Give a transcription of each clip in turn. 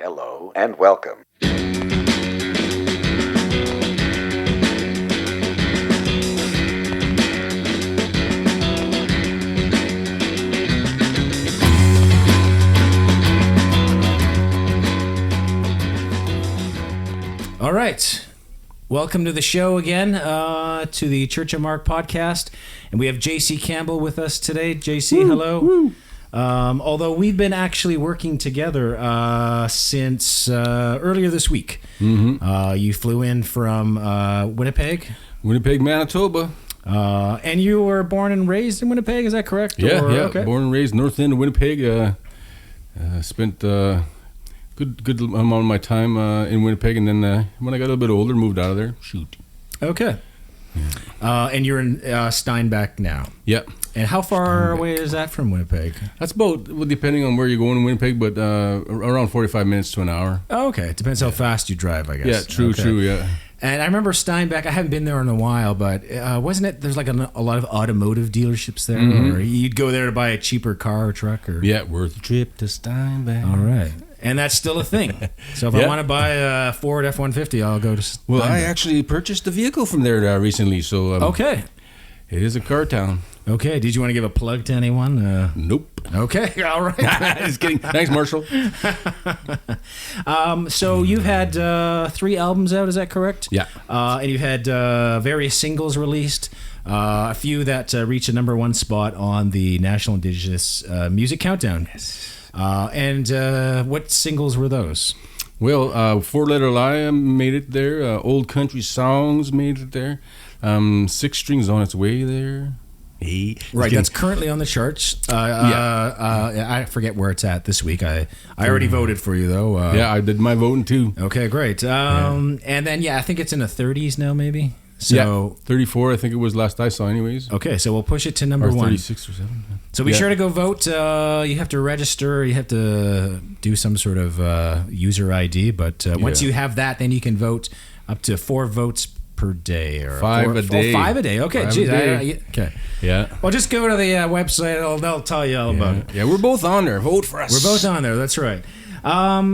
Hello and welcome. All right. Welcome to the show again, to the Church of Mark podcast. And we have JC Campbell with us today. JC, hello. Woo. Although we've been actually working together since earlier this week. Mm-hmm. You flew in from Winnipeg. Winnipeg, Manitoba. And you were born and raised in Winnipeg, is that correct? Yeah, Okay. Born and raised north end of Winnipeg. Spent good amount of my time in Winnipeg, and then when I got a little bit older, moved out of there. Shoot. Okay. And you're in Steinbach now. Yeah. And how far away is that from Winnipeg? That's about, well, depending on where you're going in Winnipeg, but around 45 minutes to an hour. Oh, okay. It depends how fast you drive, I guess. Yeah, true, yeah. And I remember Steinbach, I haven't been there in a while, but wasn't it, there's like a lot of automotive dealerships there? Mm-hmm. Or you'd go there to buy a cheaper car or truck? Or... Yeah, worth the trip to Steinbach. All right. And that's still a thing. So if I want to buy a Ford F-150, I'll go to Steinbach. Well, I actually purchased a vehicle from there recently, so... okay. It is a car town. Okay. Did you want to give a plug to anyone? Nope. Okay. All right. Just kidding. Thanks, Marshall. So you've had 3 albums out, is that correct? Yeah. And you've had various singles released, a few that reached a #1 spot on the National Indigenous Music Countdown. Yes. And what singles were those? Well, Four Letter Lie made it there. Old Country Songs made it there. 6 Strings on its way there. Hey, Right, that's currently on the charts. I forget where it's at this week. I already voted for you, though. Yeah, I did my voting, too. Okay, great. And then, I think it's in the 30s now, maybe? So 34, I think it was last I saw anyways. Okay, so we'll push it to #1. 36 or 7. So be sure to go vote. You have to register. You have to do some sort of user ID. But once you have that, then you can vote up to 4 votes per day. Or 5 a day. 5 a day. Okay, geez. Okay. Yeah. Well, just go to the website. They'll tell you all about it. Yeah, we're both on there. Vote for us. We're both on there. That's right.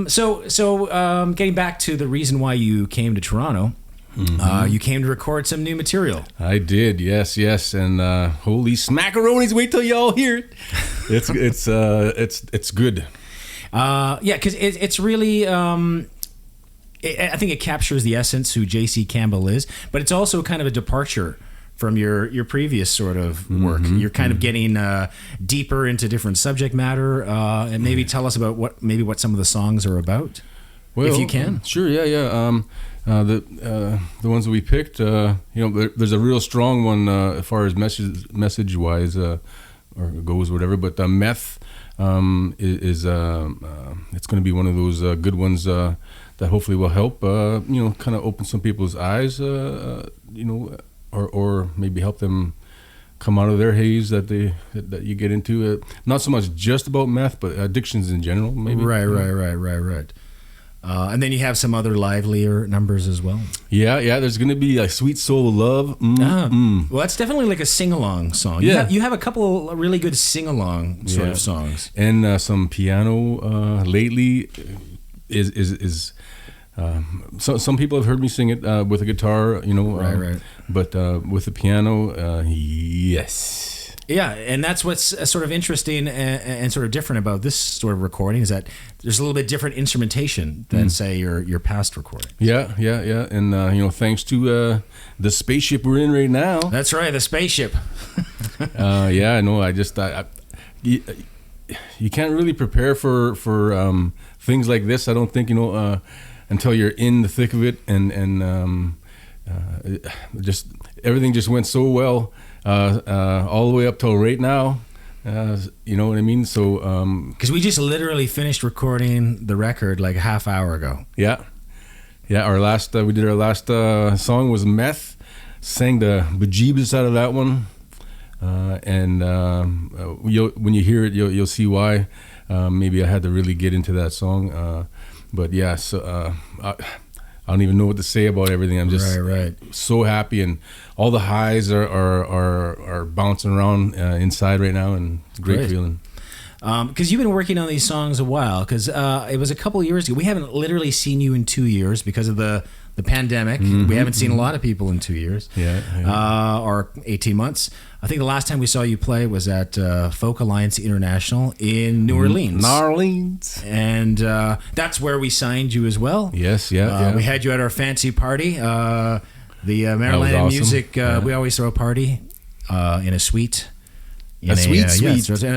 So getting back to the reason why you came to Toronto. Mm-hmm. You came to record some new material. I did, yes, and holy smackaronis! Wait till y'all hear it. It's good. Because it's really. I think it captures the essence who JC Campbell is, but it's also kind of a departure from your previous sort of work. Mm-hmm. You're kind of getting deeper into different subject matter, and maybe tell us about what some of the songs are about, if you can. Sure, yeah. The ones that we picked, there's a real strong one as far as message wise or goes, whatever. But meth is it's going to be one of those good ones that hopefully will help kind of open some people's eyes, or maybe help them come out of their haze that you get into. Not so much just about meth, but addictions in general, maybe. Right. And then you have some other livelier numbers as well. Yeah. There's going to be like Sweet Soul Love. Well, that's definitely like a sing-along song. Yeah. You have a couple really good sing-along sort of songs. And some piano lately is so some people have heard me sing it with a guitar, Right. But with the piano, yes. Yeah, and that's what's sort of interesting and sort of different about this sort of recording is that there's a little bit different instrumentation than, say, your past recording. Yeah. And, thanks to the spaceship we're in right now. That's right, the spaceship. I know. You can't really prepare for things like this, I don't think, until you're in the thick of it. And just everything just went so well. All the way up till right now, you know what I mean? So, because we just literally finished recording the record like a half hour ago. Yeah. Our last, we did our last song was Meth. Sang the bejeebus out of that one, and when you hear it, you'll see why. Maybe I had to really get into that song, but yeah. So I don't even know what to say about everything. I'm just so happy, and all the highs are bouncing around inside right now, and it's a great feeling. because you've been working on these songs a while. Because it was a couple of years ago. We haven't literally seen you in 2 years because of the pandemic. We haven't seen a lot of people in 2 years, or 18 months. I think the last time we saw you play was at Folk Alliance International in New Orleans. And that's where we signed you as well. Yes, We had you at our fancy party. The Maryland awesome. Music, we always throw a party in a suite. In a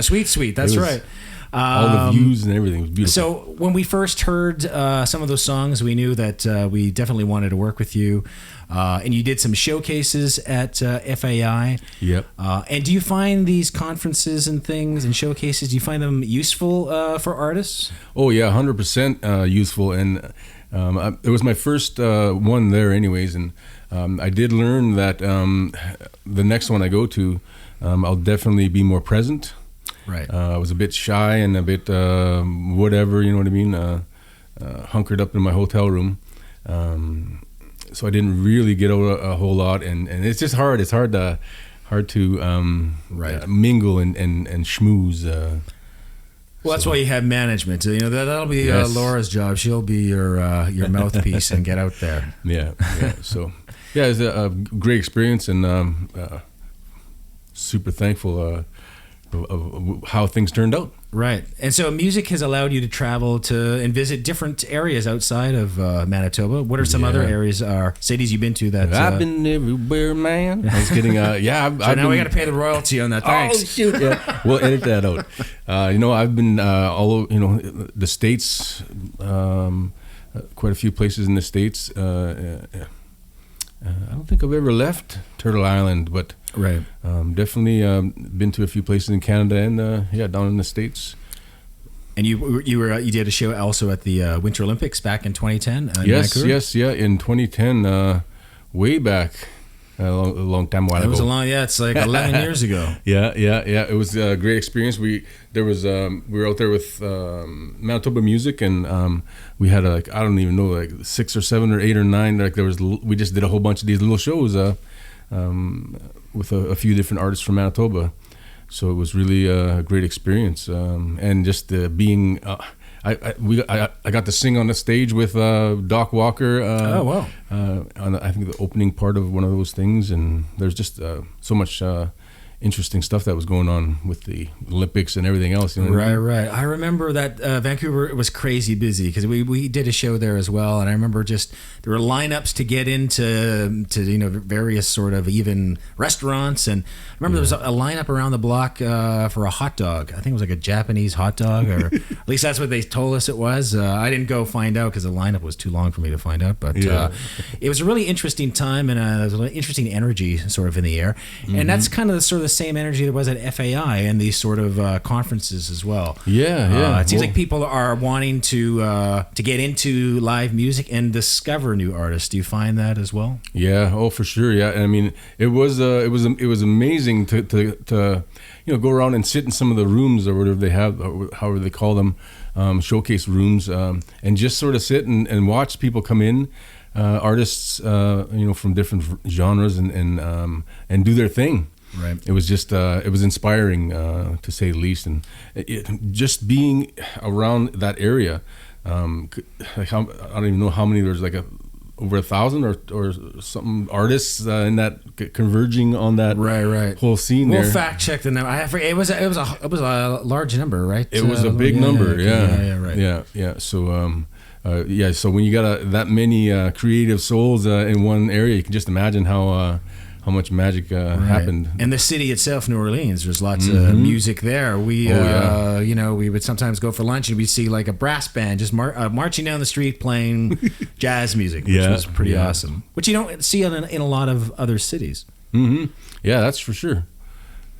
suite. That's right. All the views and everything was beautiful. So when we first heard some of those songs, we knew that we definitely wanted to work with you. And you did some showcases at FAI. Yep. And do you find these conferences and things and showcases, do you find them useful for artists? Oh, yeah, 100% useful. And it was my first one there anyways. And I did learn that the next one I go to, I'll definitely be more present. Right. I was a bit shy and a bit whatever, you know what I mean, hunkered up in my hotel room. So I didn't really get out a whole lot, and it's just hard. It's hard to mingle and schmooze. Well, that's why you have management. You know that'll be Laura's job. She'll be your mouthpiece and get out there. Yeah. So yeah, it's a great experience, and super thankful of how things turned out. Right. And so music has allowed you to travel to and visit different areas outside of Manitoba. What are some other areas or cities you've been to that... I've been everywhere, man. I was getting... so now we got to pay the royalty on that. Thanks. Oh, shoot. Yeah. We'll edit that out. I've been all over, the States, quite a few places in the States. I don't think I've ever left Turtle Island, but right. Definitely been to a few places in Canada and down in the States. And you did a show also at the Winter Olympics back in 2010. Vancouver? In 2010, way back. A long time while ago. It was it's like 11 years ago. Yeah. It was a great experience. We were out there with Manitoba Music, and we had I don't even know, 6 or 7 or 8 or 9. We just did a whole bunch of these little shows with a few different artists from Manitoba. So it was really a great experience, and just being. I got to sing on the stage with Doc Walker. Oh wow! On I think the opening part of one of those things, and there's just so much interesting stuff that was going on with the Olympics and everything else. You know what I mean? Right. I remember that Vancouver was crazy busy because we did a show there as well, and I remember just there were lineups to get into various sort of even restaurants, and I remember there was a lineup around the block for a hot dog. I think it was like a Japanese hot dog, or at least that's what they told us it was. I didn't go find out because the lineup was too long for me to find out, but it was a really interesting time, and there was an interesting energy sort of in the air, and that's kind of the same energy there was at FAI and these sort of conferences as well. It seems like people are wanting to get into live music and discover new artists. Do you find that as well? Yeah, for sure. Yeah, I mean, it was amazing to go around and sit in some of the rooms or whatever they have, or however they call them, showcase rooms, and just sort of sit and watch people come in. Artists, from different genres and do their thing. Right. It was just it was inspiring to say the least, and just being around that area. I don't even know how many. There's over 1,000 or something artists in that converging on that whole scene. We'll fact check the number. I forget. It was a large number, right? It was a big number. Yeah. So. So when you got that many creative souls in one area, you can just imagine how much magic happened. And the city itself, New Orleans, there's lots of music there. We would sometimes go for lunch and we'd see like a brass band just marching down the street playing jazz music, which was pretty awesome. Which you don't see in a lot of other cities. Mm-hmm. Yeah, that's for sure.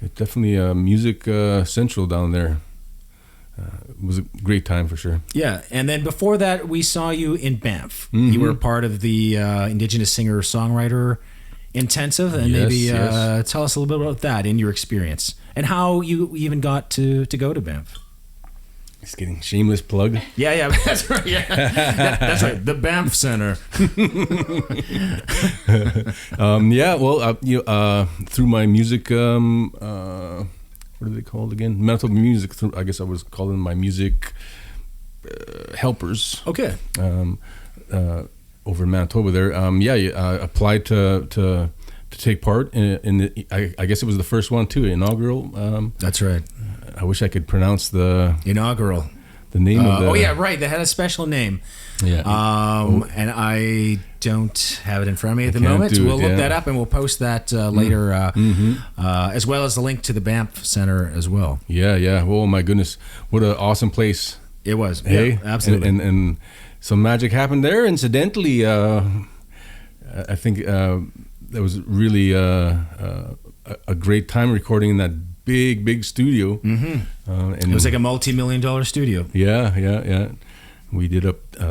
It's definitely music central down there. It was a great time for sure. Yeah, and then before that, we saw you in Banff. You were part of the Indigenous Singer-Songwriter Intensive, and maybe tell us a little bit about that in your experience and how you even got to go to Banff. Just getting shameless plug. Yeah, that's right. Yeah, that's right. The Banff Center. Through my music what are they called again? Manitoba Music. I guess I was calling my music helpers. Okay. Over in Manitoba there. Applied to take part in the, I guess it was the first one too, inaugural. That's right. I wish I could pronounce the inaugural. The name of the... Oh yeah, right. They had a special name. Yeah. And I don't have it in front of me at the moment. We'll look that up and we'll post that later, as well as the link to the Banff Center as well. Yeah. Oh my goodness, what an awesome place it was. Hey, yeah, absolutely. And some magic happened there. Incidentally, I think that was really a great time recording in that big studio. And it was like a multi-million-dollar studio. Yeah. We did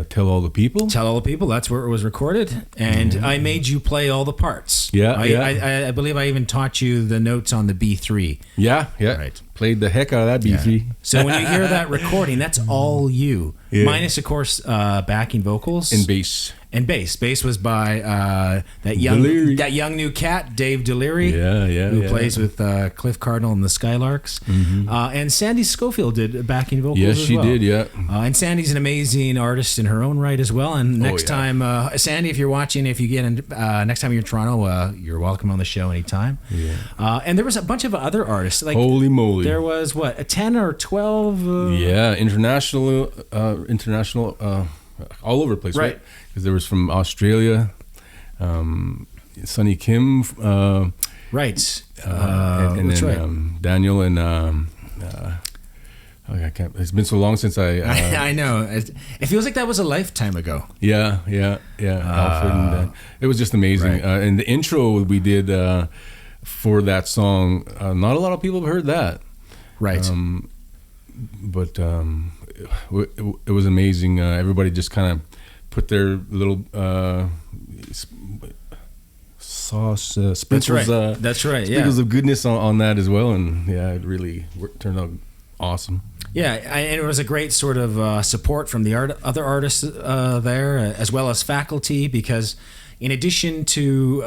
Tell All the People. Tell All the People. That's where it was recorded, and I made you play all the parts. I believe I even taught you the notes on the B3. Yeah. Right. Played the heck out of that B3. Yeah. So when you hear that recording, that's all you, minus of course backing vocals and bass. And bass was by that young new cat, Dave Deliri, who plays with Cliff Cardinal and the Skylarks. And Sandy Schofield did backing vocals as well. Yes, she did, yeah. And Sandy's an amazing artist in her own right as well. And next time, Sandy, if you're watching, if you get in, next time you're in Toronto, you're welcome on the show anytime. Yeah. And there was a bunch of other artists. Like, holy moly. There was, a 10 or 12? International, all over the place, right? Because there was from Australia, Sonny Kim, right? And that's then right. Daniel and I can't. It's been so long since I know. It feels like that was a lifetime ago. Yeah. Alfred and, it was just amazing. Right. And the intro we did for that song, not a lot of people have heard that. Right. But it was amazing. Everybody just kind of put their little sauce, sprinkles. That's right. Sprinkles of goodness on that as well, and it really turned out awesome. Yeah, and it was a great sort of support from the other artists there, as well as faculty, because in addition to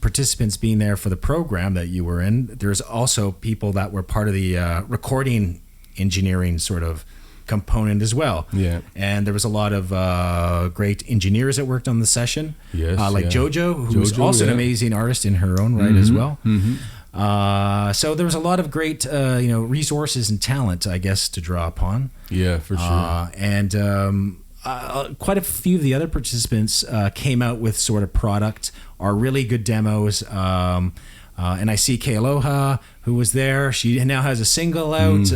participants being there for the program that you were in, there's also people that were part of the recording engineering sort of component as well. Yeah. And there was a lot of great engineers that worked on the session. Yes. Like Jojo, who's also an amazing artist in her own right as well. So there was a lot of great, resources and talent, I guess, to draw upon. Yeah, for sure. And quite a few of the other participants came out with sort of product or really good demos. And I see Kay Aloha, who was there. She now has a single out.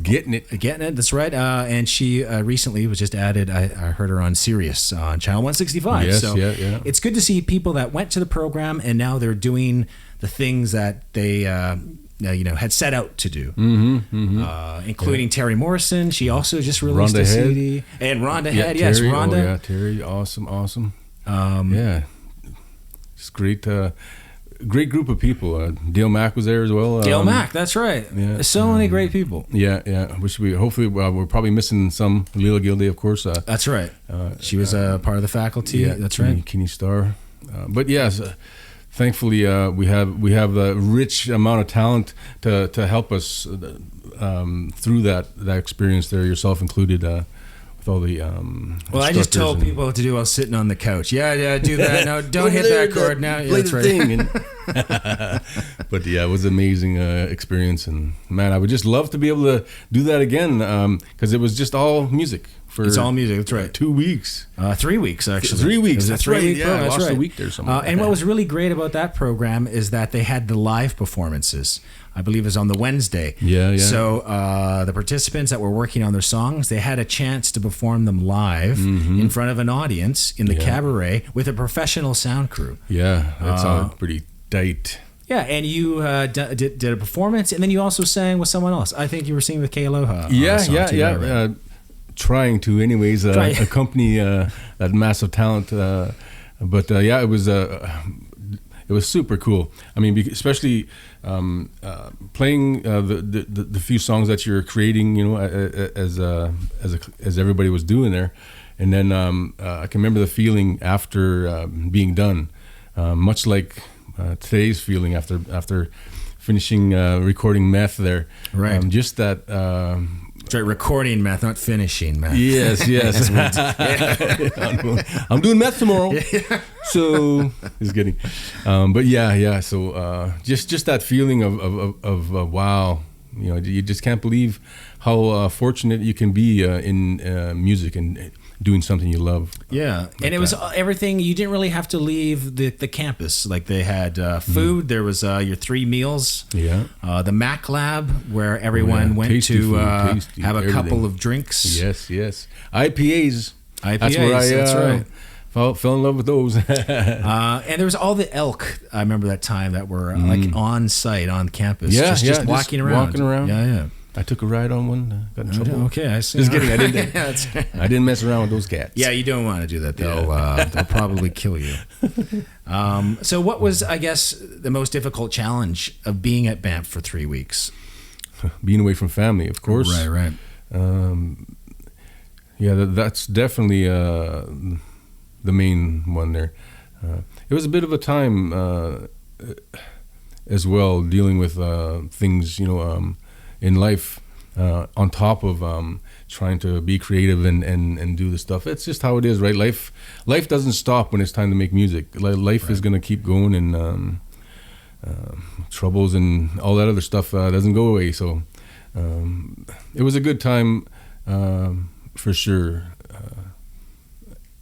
Getting it. That's right. And she recently was just added. I heard her on Sirius on Channel 165. Yes, so yeah. It's good to see people that went to the program and now they're doing the things that they had set out to do, including Terry Morrison. She also just released a CD. And Rhonda Head, yes, Terry, Rhonda. Oh, yeah, Terry, awesome. It's great. Great group of people. Dale Mack was there as well. Dale Mack, that's right. Yeah, so many great people. Yeah. Hopefully, we're probably missing some. Lila Gilday, of course. That's right. She was part of the faculty. Yeah, that's right. Kenny Starr. But yes, thankfully we have a rich amount of talent to help us through that experience there, yourself included. All the well, I just told people what to do while sitting on the couch. Yeah, do that. No, don't hit that chord now. Yeah, that's right. But it was an amazing experience, and man, I would just love to be able to do that again because it was just all music. It's all music. That's right. 2 weeks, 3 weeks actually. 3 weeks. That's right. Yeah, I lost a week there. And what was really great about that program is that they had the live performances. I believe it was on the Wednesday. Yeah. So the participants that were working on their songs, they had a chance to perform them live in front of an audience in the cabaret with a professional sound crew. Yeah, that sounded pretty tight. Yeah, and you did a performance, and then you also sang with someone else. I think you were singing with Kay Aloha. Yeah. Trying to, anyways, accompany that massive talent. But it was super cool. I mean, especially playing the few songs that you're creating, as everybody was doing there, and then I can remember the feeling after being done, much like today's feeling after finishing recording Meth there. Right. Just that. That's right, recording Meth, not finishing Meth. Yes. I'm doing Meth tomorrow. So just kidding. But yeah. So just that feeling of wow. You know, you just can't believe how fortunate you can be in music and doing something you love. Yeah, and it was everything. You didn't really have to leave the campus. Like they had food. There was your 3 meals. Yeah. The Mac Lab where everyone went Tasty to food, have a everything. couple of drinks. Yes. IPAs. That's where That's right. Fell in love with those. And there was all the elk. I remember that time that were like on site on campus. Just walking around. Yeah. I took a ride on one. Got in trouble. Okay, I see. Just kidding. I didn't mess around with those cats. Yeah, you don't want to do that. They'll probably kill you. So what was, I guess, the most difficult challenge of being at Banff for 3 weeks? Being away from family, of course. Right. That's definitely the main one there. It was a bit of a time as well, dealing with things, in life, on top of trying to be creative and do the stuff. It's just how it is, right? Life doesn't stop when it's time to make music. Life is going to keep going, and troubles and all that other stuff doesn't go away. So it was a good time for sure.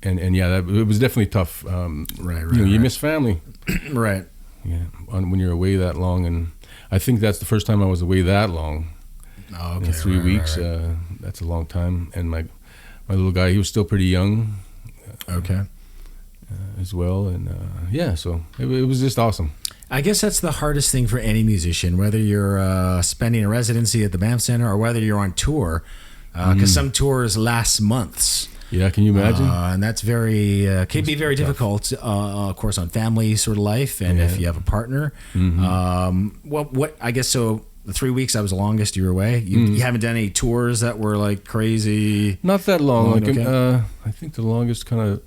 And yeah, it was definitely tough. You miss family. Right. Yeah, when you're away that long, and I think that's the first time I was away that long. Oh, okay. 3 weeks. Right. That's a long time. And my little guy, he was still pretty young. Okay. As well, and so it was just awesome. I guess that's the hardest thing for any musician, whether you're spending a residency at the Banff Center or whether you're on tour, because some tours last months. Yeah, can you imagine? And that's can be very difficult, of course, on family sort of life, and if you have a partner. What I guess so. The 3 weeks, that was the longest you were away. You haven't done any tours that were like crazy. Not that long. Okay. I think the longest kind of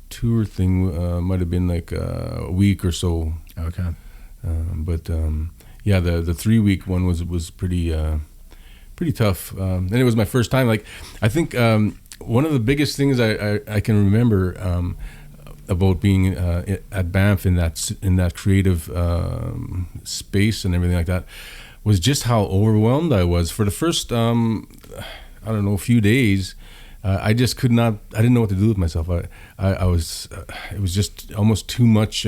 tour thing might have been like a week or so. Okay. The 3 week one was pretty tough, and it was my first time. Like, I think one of the biggest things I can remember about being at Banff in that creative space and everything like that was just how overwhelmed I was for the first few days. I just could not. I didn't know what to do with myself. I was. It was just almost too much.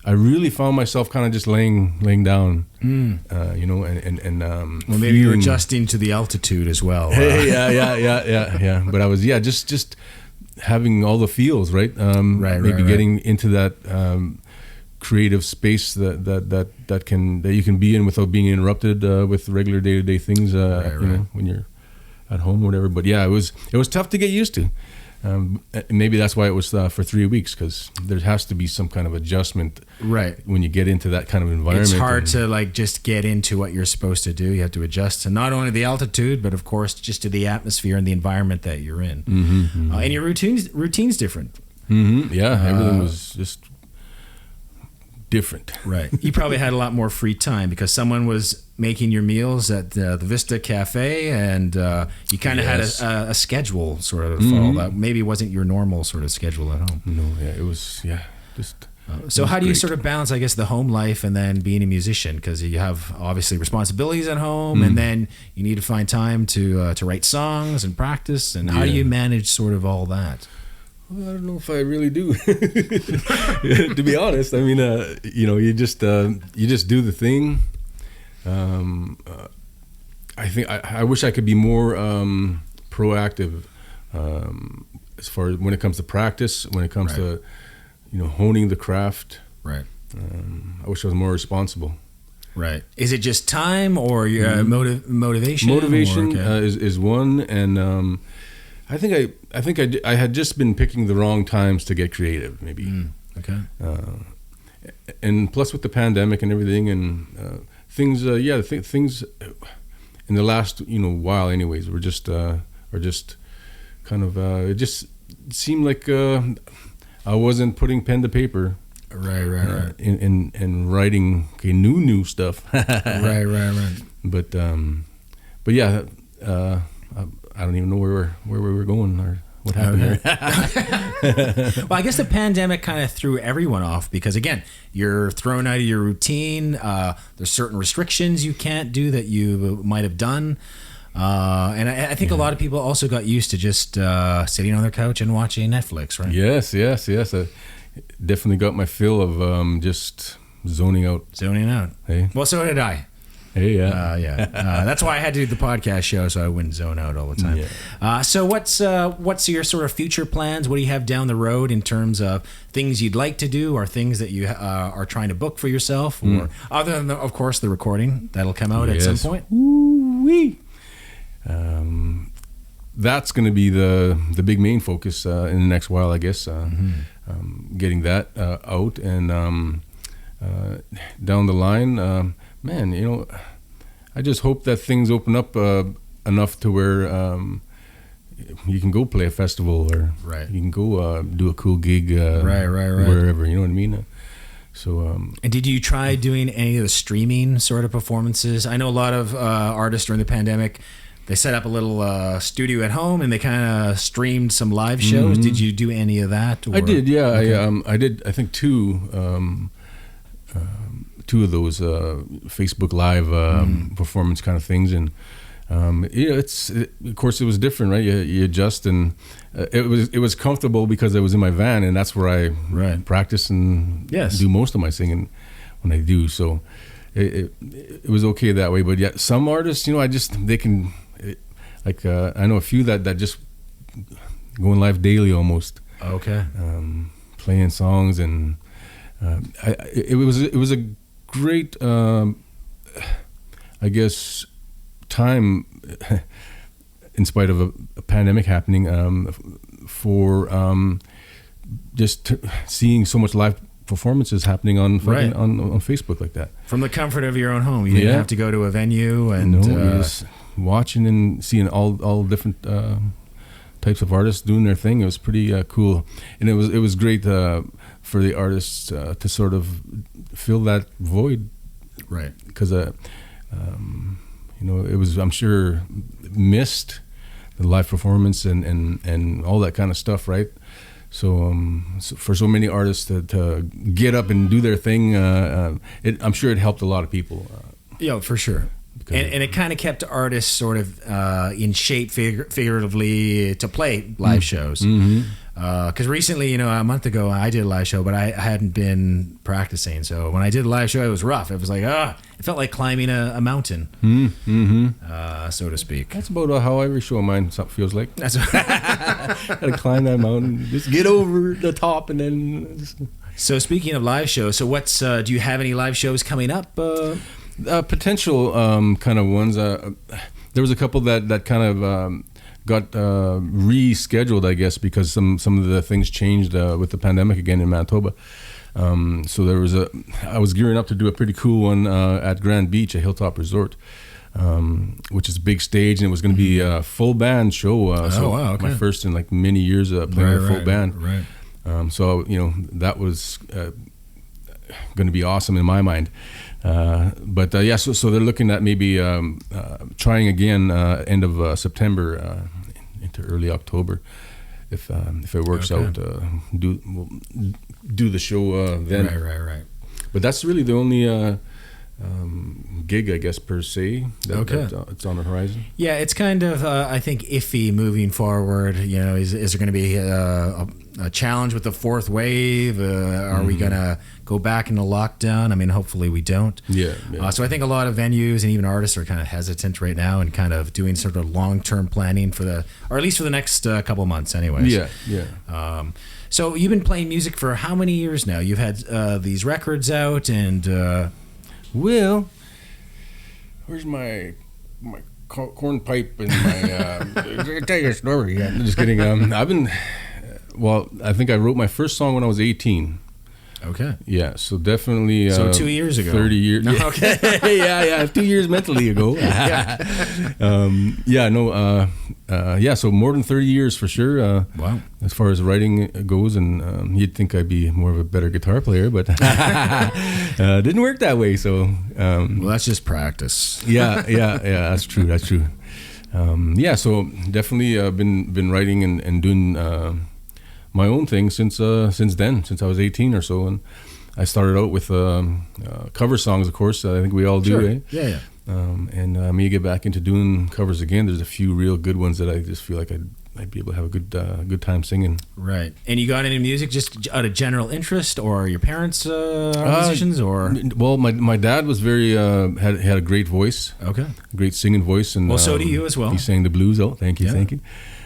I really found myself kind of just laying down, and well, maybe you're adjusting to the altitude as well. Yeah. But I was just having all the feels, right? Maybe getting into that creative space that you can be in without being interrupted with regular day-to-day things. When you're at home or whatever. But yeah, it was tough to get used to. Maybe that's why it was for 3 weeks, because there has to be some kind of adjustment, right? When you get into that kind of environment. It's hard to like just get into what you're supposed to do. You have to adjust to not only the altitude, but of course just to the atmosphere and the environment that you're in. And your routine's different. Yeah, everything was just different. Right. You probably had a lot more free time because someone was making your meals at the Vista Cafe, and you kind of had a schedule sort of follow that maybe wasn't your normal sort of schedule at home. No, yeah, it was, just... So how do you sort of balance, I guess, the home life and then being a musician? Because you have obviously responsibilities at home, and then you need to find time to write songs and practice. And how do you manage sort of all that? Well, I don't know if I really do. To be honest, I mean, you just do the thing. I think I wish I could be more proactive as far as when it comes to practice, when it comes to honing the craft. Right. I wish I was more responsible. Right. Is it just time or your motivation? Motivation is one, and I think I had just been picking the wrong times to get creative, maybe. Okay. And plus with the pandemic and everything, and things, things in the last while, anyways, were just kind of it just seemed like I wasn't putting pen to paper. Right. In writing new stuff. Right. But yeah, I don't even know where we were going or what happened there. Well, I guess the pandemic kind of threw everyone off because, again, you're thrown out of your routine. There's certain restrictions you can't do that you might have done. And I think a lot of people also got used to just sitting on their couch and watching Netflix, right? Yes. I definitely got my fill of just zoning out. Hey? Well, so did I. Hey, yeah. That's why I had to do the podcast show, so I wouldn't zone out all the time. Yeah. So what's your sort of future plans? What do you have down the road in terms of things you'd like to do, or things that you are trying to book for yourself, or other than, of course, the recording that'll come out at some point? Woo-wee. That's going to be the big main focus in the next while, I guess. Getting that out and down the line. Man, I just hope that things open up enough to where you can go play a festival, or you can go do a cool gig wherever, you know what I mean? And did you try doing any of the streaming sort of performances? I know a lot of artists during the pandemic, they set up a little studio at home and they kind of streamed some live shows. Did you do any of that? Or? I did, yeah. Okay. I did, I think, two of those Facebook Live performance kind of things, and of course it was different, right? You adjust, and it was comfortable because I was in my van, and that's where I practice and do most of my singing when I do. So it was okay that way. But yeah, some artists, they can, like I know a few that just going live daily almost. Okay. Playing songs, and it was a great, I guess, time in spite of a pandemic happening, for just seeing so much live performances happening on Facebook like that. From the comfort of your own home, you didn't have to go to a venue, and just watching and seeing all different types of artists doing their thing. It was pretty cool, and it was great for the artists to sort of fill that void, right? Because it was, I'm sure, missed the live performance and all that kind of stuff, right? So for so many artists to get up and do their thing, I'm sure it helped a lot of people. Yeah, for sure. And it kind of kept artists sort of in shape, figuratively, to play live shows. Because recently, a month ago, I did a live show, but I hadn't been practicing. So when I did a live show, it was rough. It was like, it felt like climbing a mountain, so to speak. That's about how every show of mine feels like. That's gotta climb that mountain, just get over the top, and then. So speaking of live shows, so do you have any live shows coming up? Potential kind of ones. There was a couple that kind of got rescheduled, I guess, because some of the things changed with the pandemic again in Manitoba. So I was gearing up to do a pretty cool one at Grand Beach, a hilltop resort, which is a big stage, and it was going to be a full band show. Wow, okay. My first in like many years playing a full band. Right. So that was going to be awesome in my mind. But so they're looking at maybe trying again end of September into early October, if it works out. We'll do the show then. Right. But that's really the only gig, I guess, per se. That it's on the horizon. Yeah, it's kind of I think iffy moving forward. Is there going to be a challenge with the fourth wave? Are we going to go back into lockdown? I mean, hopefully we don't. Yeah. So I think a lot of venues and even artists are kind of hesitant right now and kind of doing sort of long-term planning or at least for the next couple months anyways. Yeah. So you've been playing music for how many years now? You've had these records out, and Will, where's my corn pipe and my tell you a story. Yeah, just kidding. I think I wrote my first song when I was 18. Okay. Yeah, so definitely. So 2 years ago. 30 years. No, okay. yeah, 2 years mentally ago. So more than 30 years for sure. Wow. As far as writing goes, and you'd think I'd be more of a better guitar player, but didn't work that way. So. Well, that's just practice. Yeah, that's true. So definitely been writing and doing my own thing since then, since I was 18 or so, and I started out with cover songs, of course. I think we all do, sure. eh? Yeah. And me get back into doing covers again. There's a few real good ones that I just feel like I'd be able to have a good time singing. Right. And you got into music just out of general interest, or your parents are musicians, or? Well, my dad was very had a great voice. Okay. Great singing voice, and so do you as well. He sang the blues. Oh, thank you.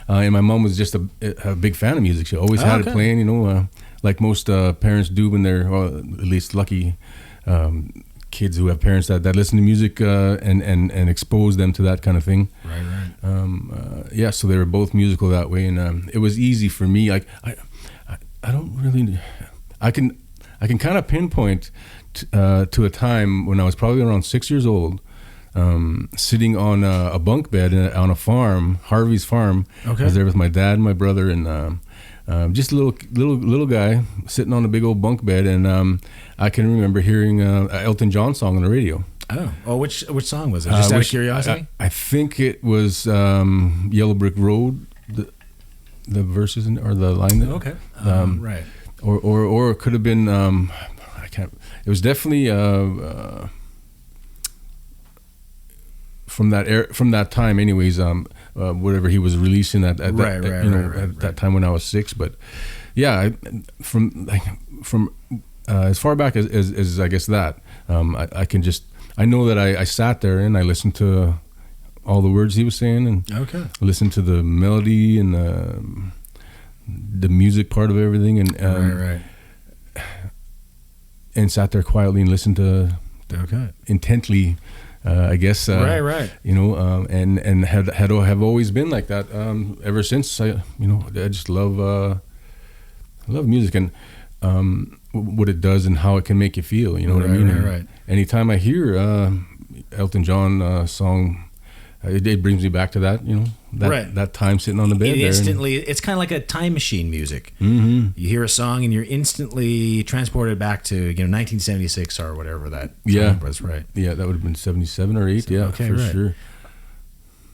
And my mom was just a big fan of music. She always had it playing, like most parents do when they're, well, at least lucky kids who have parents that listen to music and expose them to that kind of thing. Right. So they were both musical that way, and it was easy for me. Like I don't really, I can kind of pinpoint to a time when I was probably around 6 years old. Sitting on a bunk bed on a farm, Harvey's farm. Okay. I was there with my dad and my brother, and just a little guy sitting on a big old bunk bed, and I can remember hearing an Elton John song on the radio. Oh, which song was it? Just out of curiosity? I think it was Yellow Brick Road, the verses or the line. Okay. Right. Or it could have been I can't. It was definitely. From that time, anyways, whatever he was releasing at that time when I was 6, but yeah, from as far back as I guess that I know that I sat there and I listened to all the words he was saying, and listened to the melody and the music part of everything, and and sat there quietly and listened to intently. I guess right. And have always been like that ever since. I just love music and what it does and how it can make you feel. You know what I mean? Right. Anytime I hear Elton John song, it brings me back to that. That time sitting on the bed. It's kind of like a time machine music. Mm-hmm. You hear a song and you're instantly transported back to 1976 or whatever that song was. Right. Yeah, that would have been 77 or 8. Yeah, for sure.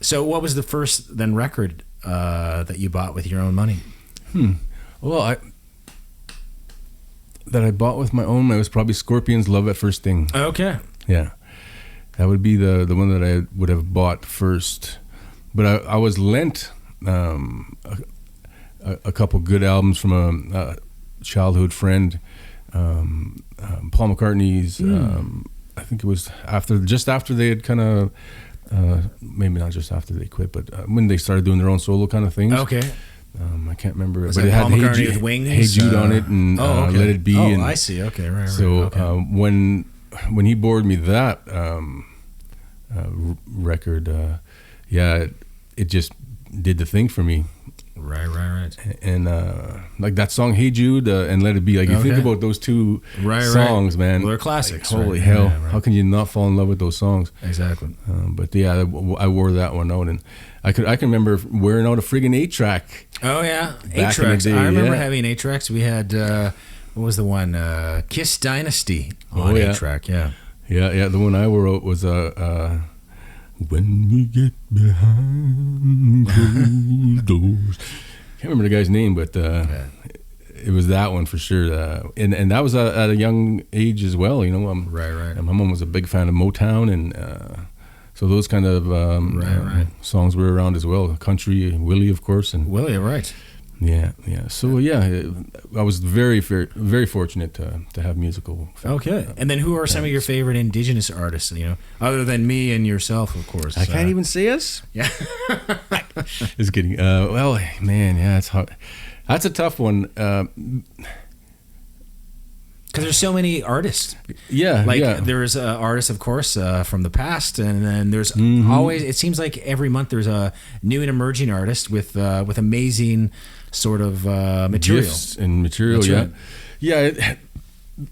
So, what was the first then record that you bought with your own money? Well, that I bought with my own money was probably Scorpions' "Love at First Sting." Okay. Yeah, that would be the one that I would have bought first. But I was lent a couple good albums from a childhood friend, Paul McCartney's. I think it was just after they had kind of, maybe not just after they quit, but when they started doing their own solo kind of things. Okay. I can't remember. Was but it had Paul McCartney with Wings? Hey Jude on it, and Let It Be. Oh, I see. Okay, right. So when he borrowed me that record, it just did the thing for me. Right. And like that song "Hey Jude" and "Let It Be." Like you think about those two songs, man. Well, they're classics. Like, holy hell! How can you not fall in love with those songs? Exactly. But yeah, I wore that one out, and I can remember wearing out a friggin' 8-track. Oh yeah, 8-tracks. I remember having 8-tracks. We had what was the one? Kiss Dynasty on 8-track. Yeah. The one I wore out was "When We Get Behind Closed Doors." Can't remember the guy's name, but it was that one for sure. And that was at a young age as well. Right. And my mom was a big fan of Motown, and so those kind of songs were around as well. Country, Willie, of course, and Willie, right. Yeah. So I was very, very, very fortunate to have musical. Okay. And then who are some of your favorite Indigenous artists? Other than me and yourself, of course. I can't even say us. Yeah. Just kidding. Well, man, yeah, it's hard. That's a tough one. Because there's so many artists. Yeah. There's artists, of course, from the past, and then there's always. It seems like every month there's a new and emerging artist with amazing sort of material. Gifts and material. That's right.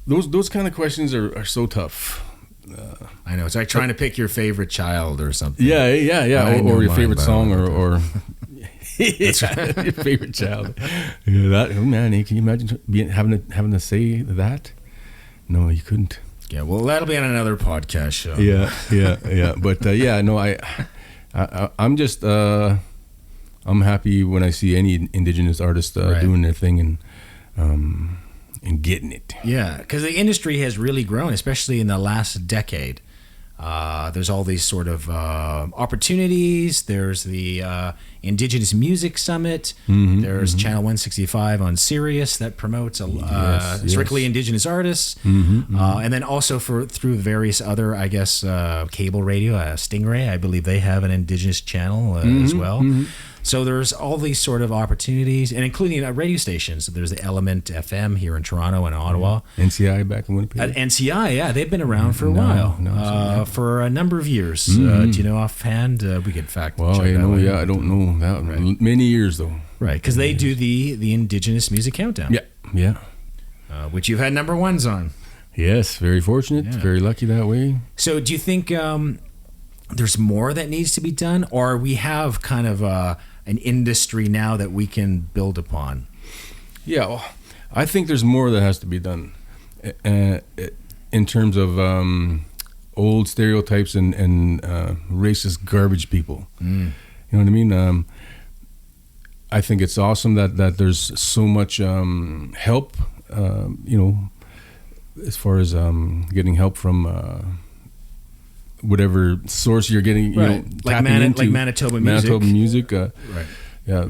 those kind of questions are so tough. I know. It's like trying to pick your favorite child or something. Yeah, or your favorite song, or That's right. your favorite child. Yeah, that, oh man, can you imagine having to say that? No, you couldn't. Yeah, well, that'll be on another podcast show. Yeah. But I'm just I'm happy when I see any Indigenous artist doing their thing and getting it. Yeah, because the industry has really grown, especially in the last decade. There's all these sort of opportunities. There's the Indigenous Music Summit. There's Channel 165 on Sirius that promotes strictly Indigenous artists. And then also through various other, I guess, cable radio, Stingray, I believe they have an Indigenous channel as well. So there's all these sort of opportunities, and including radio stations. So there's the Element FM here in Toronto and Ottawa. NCI back in Winnipeg. NCI, yeah, they've been around for a while, for a number of years. Do you know offhand? We could fact check that. I don't know that. Right. Many years though. Right, because they do the Indigenous Music Countdown. Yeah. Which you've had number ones on. Yes, very fortunate, very lucky that way. So do you think there's more that needs to be done, or we have kind of an industry now that we can build upon? Yeah, well, I think there's more that has to be done in terms of old stereotypes and racist garbage people. You know what I mean? I think it's awesome that there's so much help, as far as getting help from whatever source you're getting, like Manitoba Music, right? Yeah,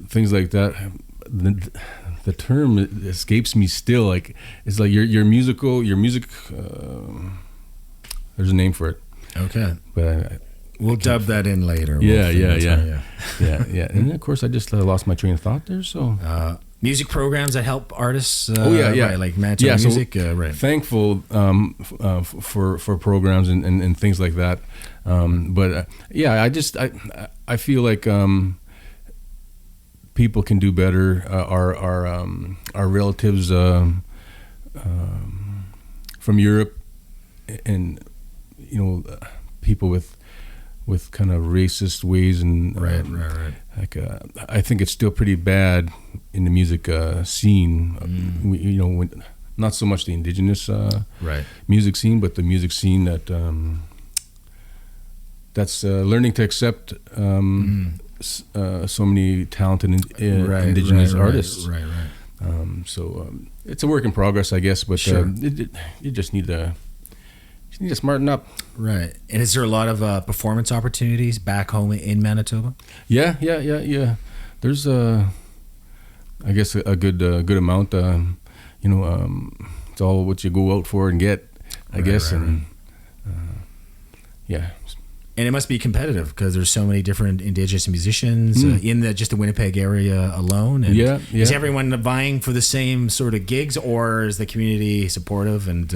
things like that. The term escapes me still. Like it's like your music. There's a name for it. Okay, but we'll dub that in later. Yeah. And of course, I just lost my train of thought there. So. Music programs that help artists. Right, like Manitoba Music. Right. Thankful for programs and things like that. I feel like people can do better. Our relatives from Europe, and people with kind of racist ways and right. Like I think it's still pretty bad in the music scene. When, not so much the Indigenous music scene, but the music scene that's learning to accept so many talented Indigenous artists. Right. So it's a work in progress, I guess. But sure. You just need to smarten up. Right. And is there a lot of performance opportunities back home in Manitoba? Yeah. There's I guess a good amount. It's all what you go out for and get, I guess. And yeah. And it must be competitive because there's so many different Indigenous musicians in just the Winnipeg area alone. And is everyone vying for the same sort of gigs, or is the community supportive? And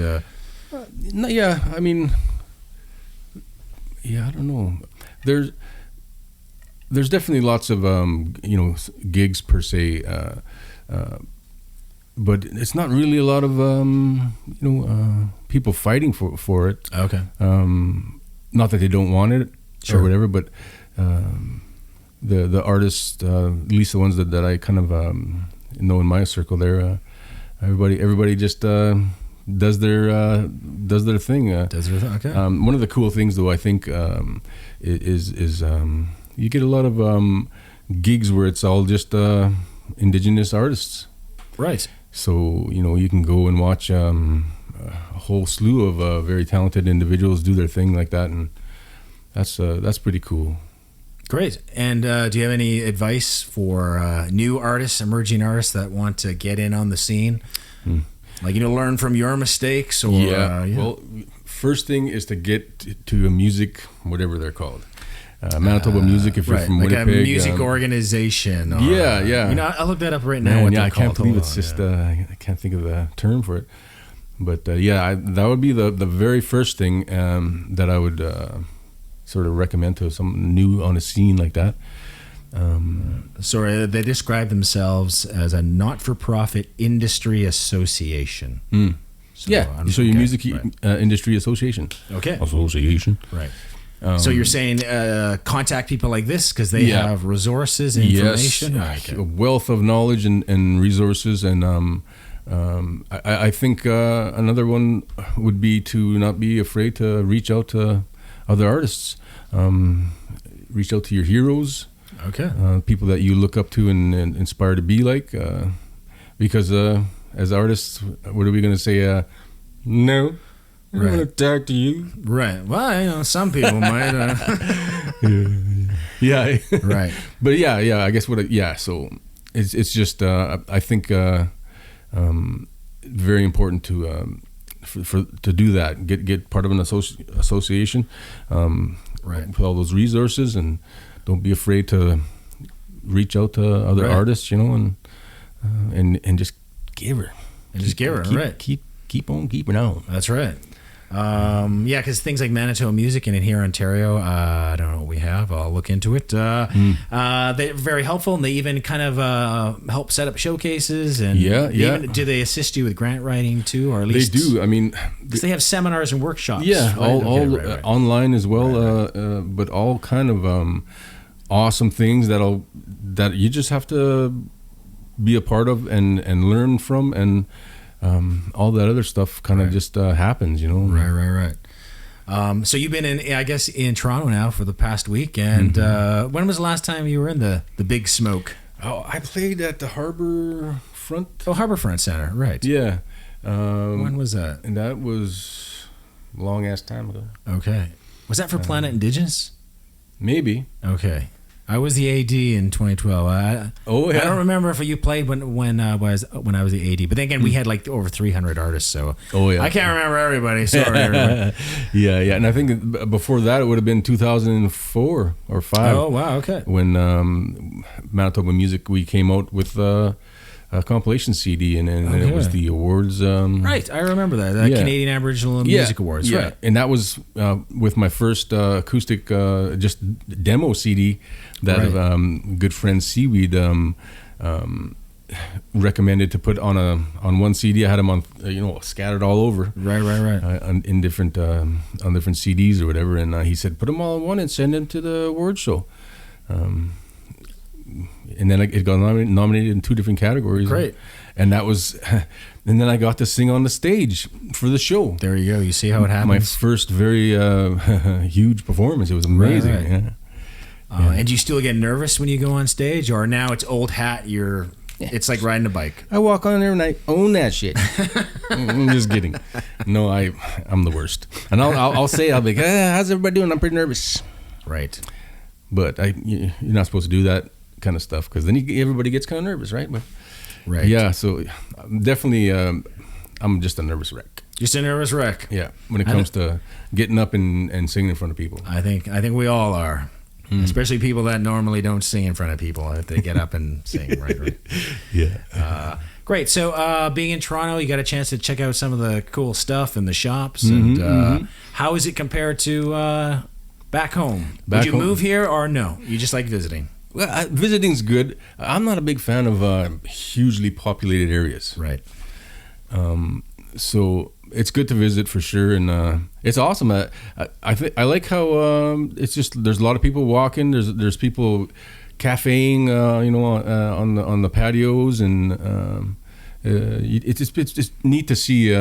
I mean, I don't know. There's definitely lots of gigs per se, but it's not really a lot of people fighting for it. Okay. Not that they don't want it or whatever, but the artists, at least the ones that I kind of know in my circle, there, everybody just does their thing. Okay. One of the cool things, though, I think, is you get a lot of gigs where it's all just Indigenous artists. Right. So you can go and watch a whole slew of very talented individuals do their thing like that, and that's pretty cool. Great. And do you have any advice for new artists, emerging artists that want to get in on the scene? Like, learn from your mistakes? Or Well, first thing is to get to a music, whatever they're called. Manitoba Music, if you're from Winnipeg. Like a music organization. Or, I'll look that up right now. I can't believe it's just, I can't think of the term for it. But that would be the very first thing that I would sort of recommend to someone new on a scene like that. So they describe themselves as a not-for-profit industry association. So your music industry association. Okay. Association. Right. So you're saying contact people like this because they have resources and information? Yes, a wealth of knowledge and resources. And I think another one would be to not be afraid to reach out to other artists. Reach out to your heroes. Okay. People that you look up to and inspire to be like. Because as artists, what are we going to say? No. I don't want to talk to you. Right. Well, some people might. Yeah. Right. But I guess so it's just I think very important to to do that. Get part of an association. With all those resources, and don't be afraid to reach out to other artists. And just give her. Keep on keeping on. That's right. Because things like Manitoba Music and in here Ontario, I don't know what we have. I'll look into it. They're very helpful, and they even kind of help set up showcases. And do they assist you with grant writing too, or at least they do? I mean, because they have seminars and workshops. Yeah, all online as well. But all kind of awesome things that you just have to be a part of and learn from, and all that other stuff kind of just happens, Right. So you've been in Toronto now for the past week, and when was the last time you were in the Big Smoke? Oh, I played at the Harbourfront. Oh, Harbourfront Center, right? Yeah. When was that? And that was a long ass time ago. Okay. Was that for Planet Indigenous? Maybe. Okay. I was the AD in 2012. I don't remember if you played when I was the AD, but then again we had like over 300 artists, so I can't remember everybody. Sorry, everybody. Yeah, and I think before that it would have been 2004 or 5. Oh wow, okay. When Manitoba Music Week came out with a compilation CD, and it was the awards. Right, I remember that. Canadian Aboriginal Music Awards. Yeah, right. And that was with my first acoustic just demo CD that good friend Seaweed recommended to put on one CD. I had them on scattered all over. Right. In different on different CDs or whatever, and he said put them all on one and send them to the award show. And then it got nominated in 2 different categories. Great. And that was, and then I got to sing on the stage for the show. There you go. You see how it happens. My first very huge performance. It was amazing. Right. Yeah. And do you still get nervous when you go on stage, or now it's old hat? It's like riding a bike. I walk on there and I own that shit. I'm just kidding. No, I'm the worst. And I'll be like, how's everybody doing? I'm pretty nervous. Right. But you're not supposed to do that kind of stuff, because then everybody gets kind of nervous, right? But right. Yeah, so definitely I'm just a nervous wreck. Just a nervous wreck. Yeah, when it comes to getting up and singing in front of people. I think we all are. Especially people that normally don't sing in front of people, if they get up and sing, right? Yeah. Great. So being in Toronto, you got a chance to check out some of the cool stuff in the shops. And how is it compared to back home? Would you move here or no? You just like visiting? Well, visiting's good. I'm not a big fan of hugely populated areas. Right. So it's good to visit for sure, and it's awesome. I like how it's just there's a lot of people walking. There's people cafeing, on the patios, and it's just neat to see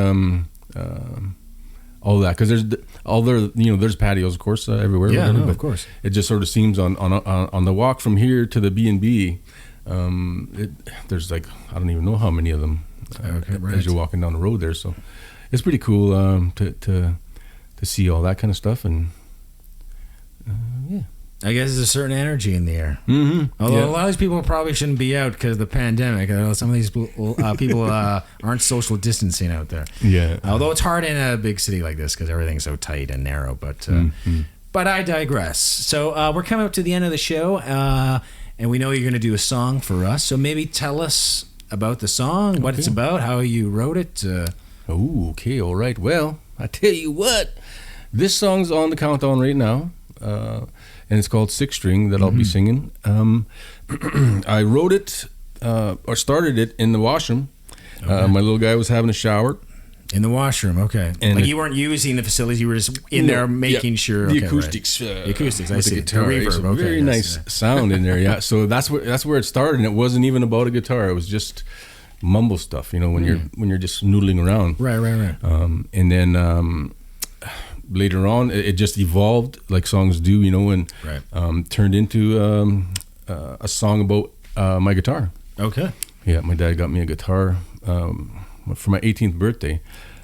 all that, because there's patios, of course, everywhere. Yeah, but of course. It just sort of seems on the walk from here to the B&B, there's like I don't even know how many of them as you're walking down the road there. So it's pretty cool to see all that kind of stuff, and yeah. I guess there's a certain energy in the air. Mm-hmm. Although a lot of these people probably shouldn't be out because of the pandemic. Some of these people aren't social distancing out there. Yeah. Although it's hard in a big city like this because everything's so tight and narrow. But I digress. So we're coming up to the end of the show, and we know you're going to do a song for us. So maybe tell us about the song, what it's about, how you wrote it. Okay, all right. Well, I tell you what, this song's on the countdown right now. And it's called Six String that I'll be singing. I wrote it or started it in the washroom. My little guy was having a shower, In the washroom, okay. And like you weren't using the facilities, you were just in there making sure. The okay, acoustics. Right. The acoustics, I see. The guitar. The reverb, okay. Very nice sound in there, yeah. So that's where it started, and it wasn't even about a guitar. It was just mumble stuff, when you're just noodling around. Right. And then later on, it just evolved like songs do, and turned into a song about my guitar. Okay. Yeah, my dad got me a guitar for my 18th birthday.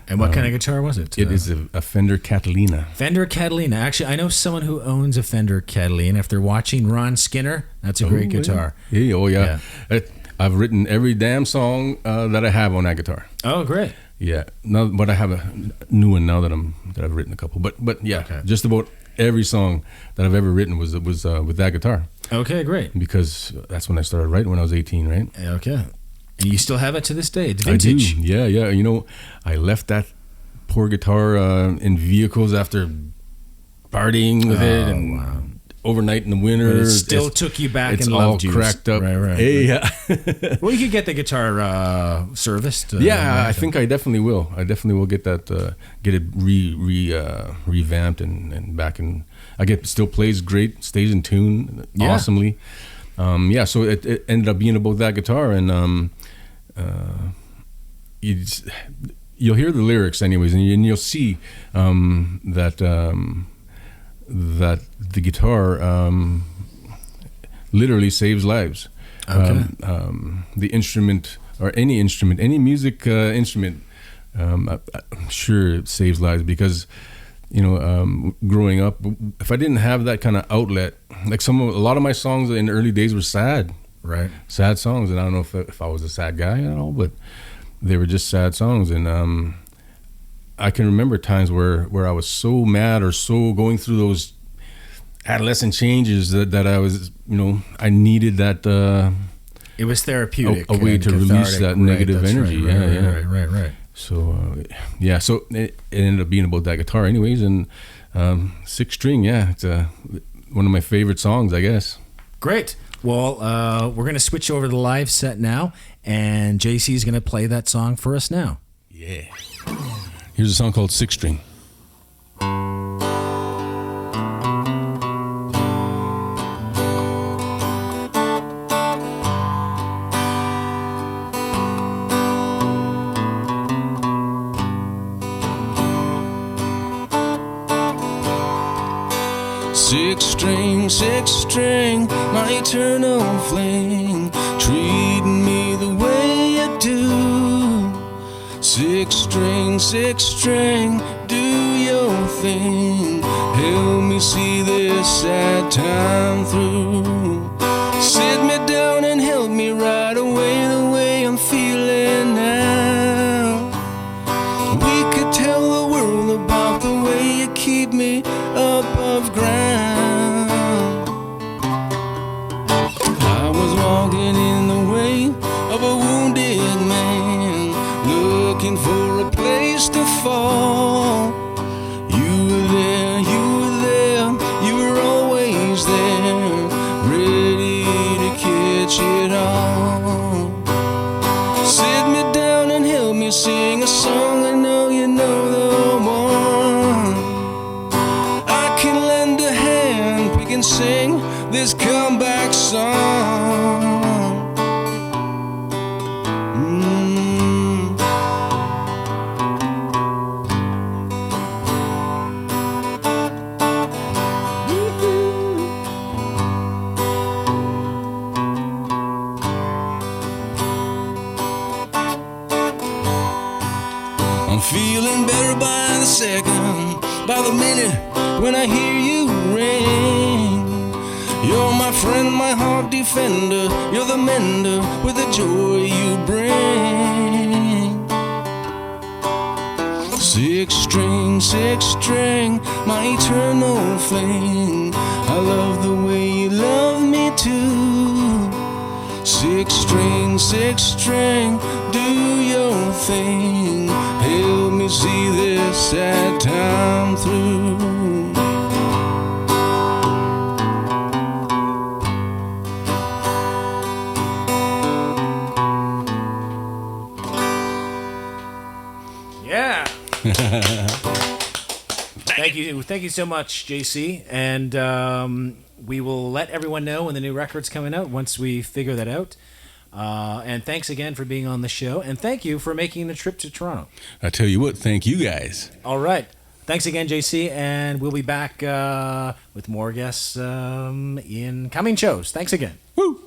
And what kind of guitar was it? It is a Fender Catalina. Fender Catalina. Actually, I know someone who owns a Fender Catalina. If they're watching Ron Skinner, that's a great guitar. Yeah. Oh, yeah. I've written every damn song that I have on that guitar. Oh, great. Yeah. Now, but I have a new one now that I've written a couple. But yeah, just about every song that I've ever written was with that guitar. Okay, great. Because that's when I started writing, when I was 18, right? Okay. And you still have it to this day. It's vintage. I do. Yeah. I left that poor guitar in vehicles after partying with it and overnight in the winter. But it still took you back and loved you. It's all cracked up. Right. Hey, yeah. Well, you could get the guitar serviced. I think I definitely will. I definitely will get that, get it revamped and back in. It still plays great, stays in tune awesomely. So it ended up being about that guitar, and you'll hear the lyrics anyways, and you'll see that the guitar literally saves lives. Okay. The instrument, or any instrument, any music instrument, I'm sure it saves lives, because growing up, if I didn't have that kind of outlet, like a lot of my songs in the early days were sad. Right. Sad songs, and I don't know if I was a sad guy at all, but they were just sad songs. And I can remember times where I was so mad or so going through those adolescent changes that I was, I needed that. It was therapeutic. A way to release that negative energy. Right. So, so it ended up being about that guitar anyways. And 6-string, it's one of my favorite songs, I guess. Great. Well, we're going to switch over to the live set now, and JC is going to play that song for us now. Yeah. Here's a song called 6-string. 6-string, 6-string, my eternal fling, treating me the way you do. 6-string, 6-string, do your thing, help me see this sad time through. Sit me down and help me ride away the way I'm feeling now. We could tell the world about the way you keep me above ground. I was walking in the way of a wounded man, looking for a place to fall. You were there, you were always there, ready to catch it all. Sit me down and help me sing a song, I know you know the one. I can lend a hand, pick and sing this comeback song. I'm feeling better by the second, by the minute, when I hear you ring. You're my friend, my heart defender, you're the mender with the joy you bring. 6-string, 6-string, my eternal fling, I love the way you love me too. 6-string, 6-string, do your thing, help me see this sad time through. Yeah. Thank you so much, JC. And we will let everyone know when the new record's coming out once we figure that out. And thanks again for being on the show. And thank you for making the trip to Toronto. I tell you what, thank you guys. All right. Thanks again, JC. And we'll be back with more guests in coming shows. Thanks again. Woo!